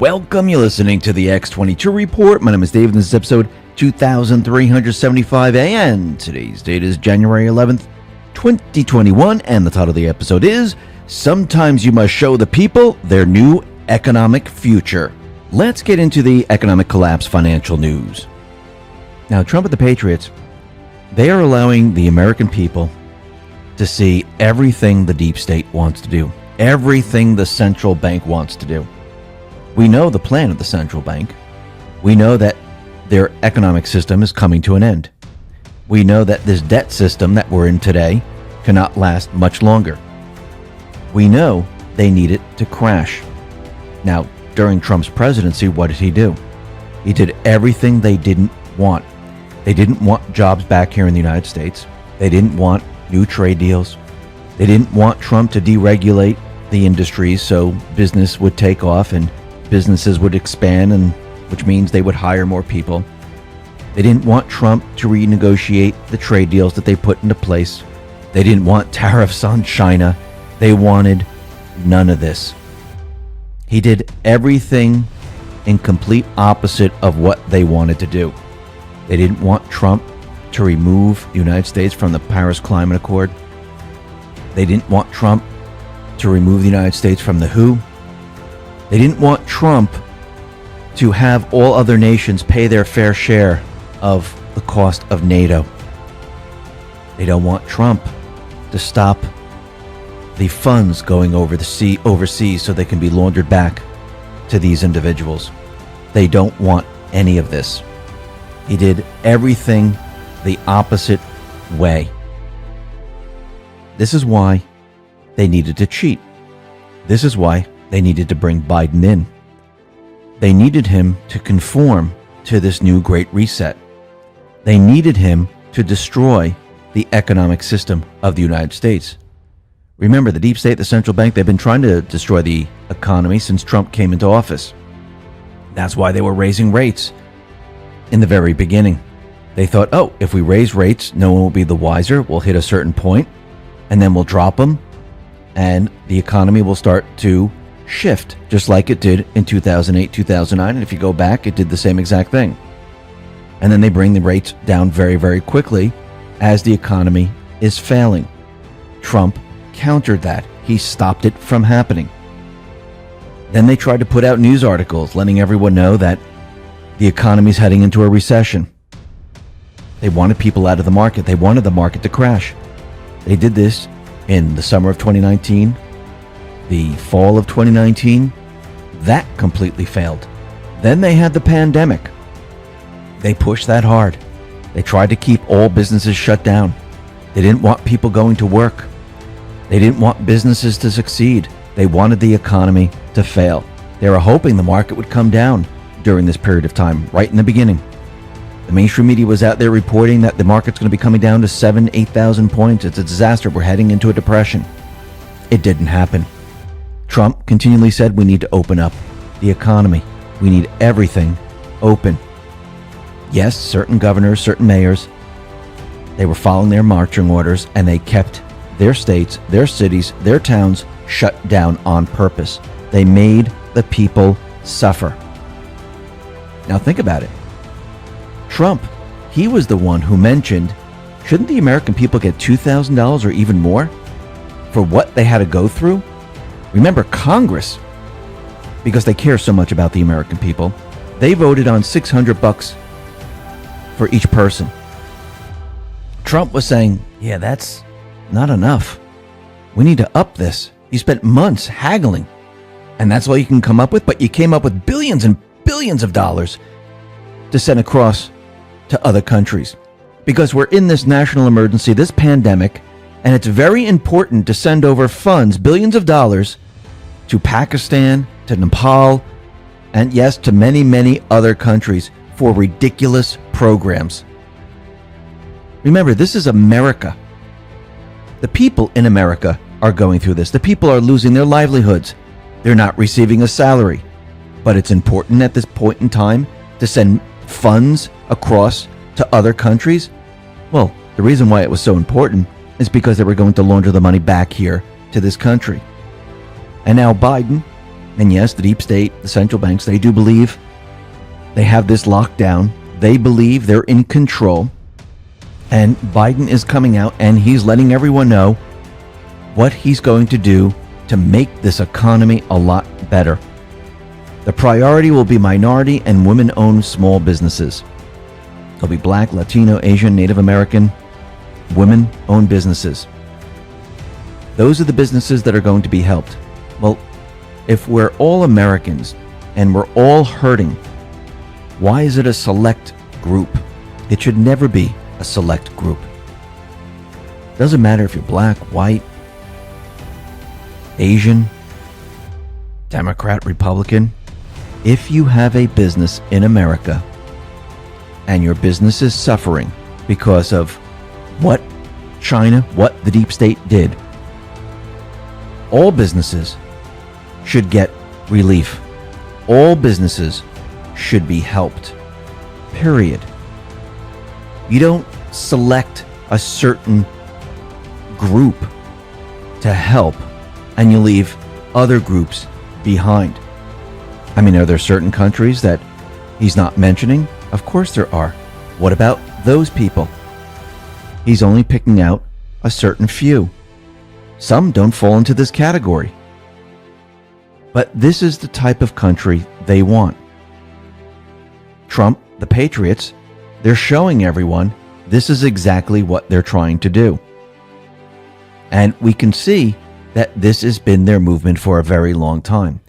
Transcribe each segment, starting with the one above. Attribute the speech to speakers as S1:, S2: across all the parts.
S1: Welcome. You're listening to the X22 Report. My name is Dave, and this is episode 2375, and today's date is January 11th, 2021, and the title of the episode is Sometimes You Must Show the People Their New Economic Future. Let's get into the economic collapse financial news. Now, Trump and the Patriots, they are allowing the American people to see everything the deep state wants to do, everything the central bank wants to do. We know the plan of the central bank. We know that their economic system is coming to an end. We know that this debt system that we're in today cannot last much longer. We know they need it to crash. Now, during Trump's presidency, what did he do? He did everything they didn't want. They didn't want jobs back here in the United States. They didn't want new trade deals. They didn't want Trump to deregulate the industries so business would take off and businesses would expand, and which means they would hire more people. They didn't want Trump to renegotiate the trade deals that they put into place. They didn't want tariffs on China. They wanted none of this. He did everything in complete opposite of what they wanted to do. They didn't want Trump to remove the United States from the Paris Climate Accord. They didn't want Trump to remove the United States from the WHO. They didn't want Trump to have all other nations pay their fair share of the cost of NATO. They don't want Trump to stop the funds going overseas so they can be laundered back to these individuals. They don't want any of this. He did everything the opposite way. This is why they needed to cheat. This is why they needed to bring Biden in. They needed him to conform to this new Great Reset. They needed him to destroy the economic system of the United States. Remember, the deep state, the central bank, they've been trying to destroy the economy since Trump came into office. That's why they were raising rates in the very beginning. They thought, oh, if we raise rates, no one will be the wiser. We'll hit a certain point, and then we'll drop them, and the economy will start to shift, just like it did in 2008, 2009. And if you go back, it did the same exact thing. And then they bring the rates down very, very quickly as the economy is failing. Trump countered that. He stopped it from happening. Then they tried to put out news articles letting everyone know that the economy is heading into a recession. They wanted people out of the market. They wanted the market to crash. They did this in the summer of 2019, the fall of 2019. That completely failed. Then they had the pandemic. They pushed that hard. They tried to keep all businesses shut down. They didn't want people going to work. They didn't want businesses to succeed. They wanted the economy to fail. They were hoping the market would come down during this period of time, right in the beginning. The mainstream media was out there reporting that the market's going to be coming down to 7,000, 8,000 points. It's a disaster. We're heading into a depression. It didn't happen. Trump continually said we need to open up the economy. We need everything open. Yes, certain governors, certain mayors, they were following their marching orders, and they kept their states, their cities, their towns shut down on purpose. They made the people suffer. Now think about it. Trump, he was the one who mentioned, shouldn't the American people get $2,000 or even more for what they had to go through? Remember, Congress, because they care so much about the American people, they voted on $600 for each person. Trump was saying, yeah, that's not enough. We need to up this. You spent months haggling, and that's all you can come up with, but you came up with billions and billions of dollars to send across to other countries. Because we're in this national emergency, this pandemic, and it's very important to send over funds, billions of dollars, to Pakistan, to Nepal, and yes, to many, many other countries for ridiculous programs. Remember, this is America. The people in America are going through this. The people are losing their livelihoods. They're not receiving a salary. But it's important at this point in time to send funds across to other countries. Well, the reason why it was so important is because they were going to launder the money back here to this country. And now Biden, And yes, the deep state, the central banks, they do believe they have this locked down. They believe they're in control. And Biden is coming out and he's letting everyone know what he's going to do to make this economy a lot better. The priority will be minority and women-owned small businesses. They'll be Black, Latino, Asian, Native American, women-owned businesses. Those are the businesses that are going to be helped. Well, if we're all Americans and we're all hurting, why is it a select group? It should never be a select group. Doesn't matter if you're black, white, Asian, Democrat, Republican. If you have a business in America and your business is suffering because of what China, what the deep state did, all businesses should get relief. All businesses should be helped. Period. You don't select a certain group to help and you leave other groups behind. I mean, are there certain countries that he's not mentioning? Of course there are. What about those people? He's only picking out a certain few. Some don't fall into this category. But this is the type of country they want. Trump, the Patriots, they're showing everyone this is exactly what they're trying to do. And we can see that this has been their movement for a very long time.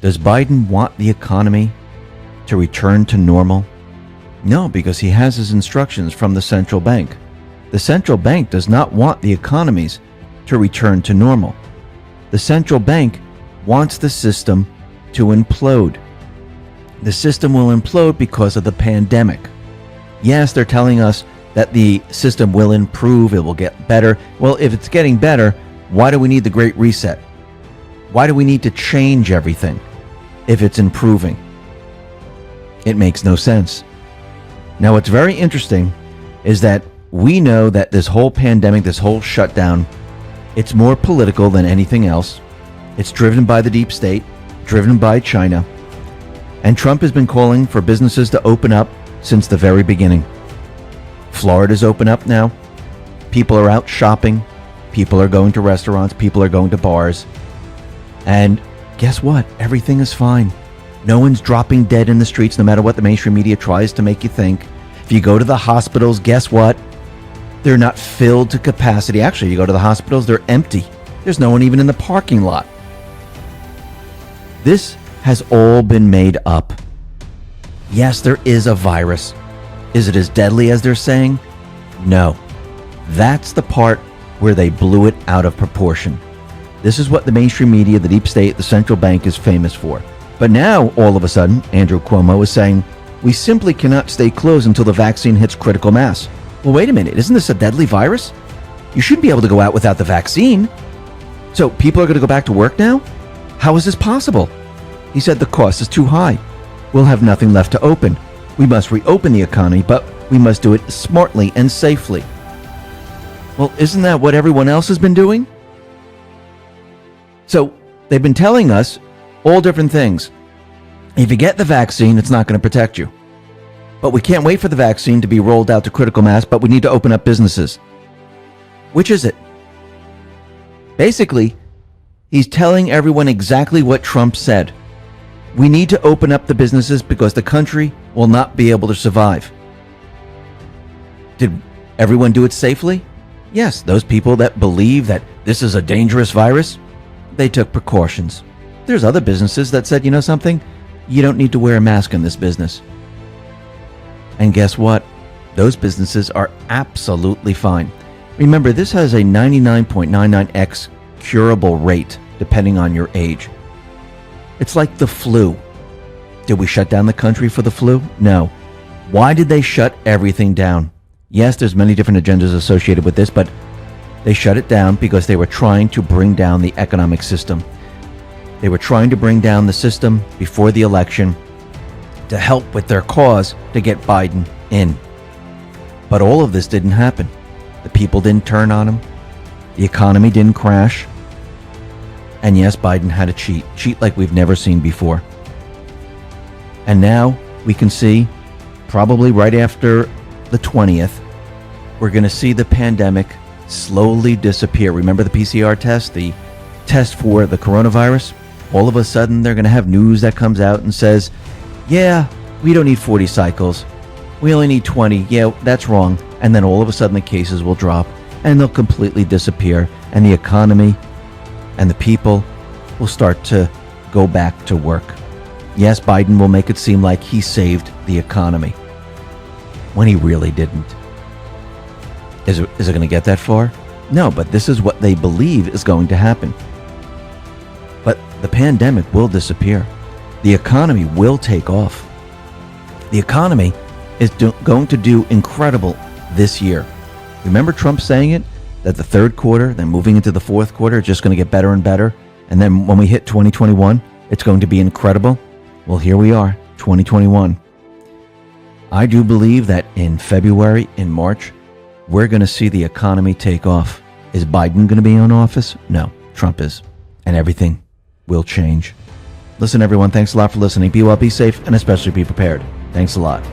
S1: Does Biden want the economy to return to normal? No, because he has his instructions from the central bank. The central bank does not want the economies to return to normal. The central bank wants the system to implode. The system will implode because of the pandemic. Yes, they're telling us that the system will improve, it will get better. Well, if it's getting better, why do we need the Great Reset? Why do we need to change everything if it's improving? It makes no sense. Now, what's very interesting is that we know that this whole pandemic, this whole shutdown, it's more political than anything else. It's driven by the deep state, driven by China. And Trump has been calling for businesses to open up since the very beginning. Florida's open up now. People are out shopping. People are going to restaurants. People are going to bars. And guess what? Everything is fine. No one's dropping dead in the streets, no matter what the mainstream media tries to make you think. If you go to the hospitals, guess what? They're not filled to capacity. Actually, you go to the hospitals, they're empty. There's no one even in the parking lot. This has all been made up. Yes, there is a virus. Is it as deadly as they're saying? No. That's the part where they blew it out of proportion. This is what the mainstream media, the deep state, the central bank is famous for. But now, all of a sudden, Andrew Cuomo is saying, we simply cannot stay closed until the vaccine hits critical mass. Well, wait a minute. Isn't this a deadly virus? You shouldn't be able to go out without the vaccine. So people are going to go back to work now? How is this possible? He said the cost is too high. We'll have nothing left to open. We must reopen the economy, but we must do it smartly and safely. Well, isn't that what everyone else has been doing? So they've been telling us all different things. If you get the vaccine, it's not going to protect you. But we can't wait for the vaccine to be rolled out to critical mass, but we need to open up businesses. Which is it? Basically, he's telling everyone exactly what Trump said. We need to open up the businesses because the country will not be able to survive. Did everyone do it safely? Yes, those people that believe that this is a dangerous virus, they took precautions. There's other businesses that said, you know something? You don't need to wear a mask in this business. And guess what? Those businesses are absolutely fine. Remember, this has a 99.99x curable rate, depending on your age. It's like the flu. Did we shut down the country for the flu? No. Why did they shut everything down? Yes, there's many different agendas associated with this, but they shut it down because they were trying to bring down the economic system. They were trying to bring down the system before the election to help with their cause to get Biden in. But all of this didn't happen. The people didn't turn on him. The economy didn't crash. And yes, Biden had to cheat like we've never seen before. And now we can see, probably right after the 20th, we're going to see the pandemic slowly disappear. Remember the PCR test, the test for the coronavirus? All of a sudden, they're going to have news that comes out and says, yeah, we don't need 40 cycles. We only need 20. Yeah, that's wrong. And then all of a sudden, the cases will drop and they'll completely disappear. And the economy and the people will start to go back to work. Yes, Biden will make it seem like he saved the economy when he really didn't. Is it going to get that far? No, but this is what they believe is going to happen. But the pandemic will disappear. The economy will take off. The economy is going to do incredible this year. Remember Trump saying it? That the third quarter, then moving into the fourth quarter, it's just going to get better and better. And then when we hit 2021, it's going to be incredible. Well, here we are, 2021. I do believe that in February, in March, we're going to see the economy take off. Is Biden going to be in office? No, Trump is. And everything will change. Listen, everyone, thanks a lot for listening. Be well, be safe, and especially be prepared. Thanks a lot.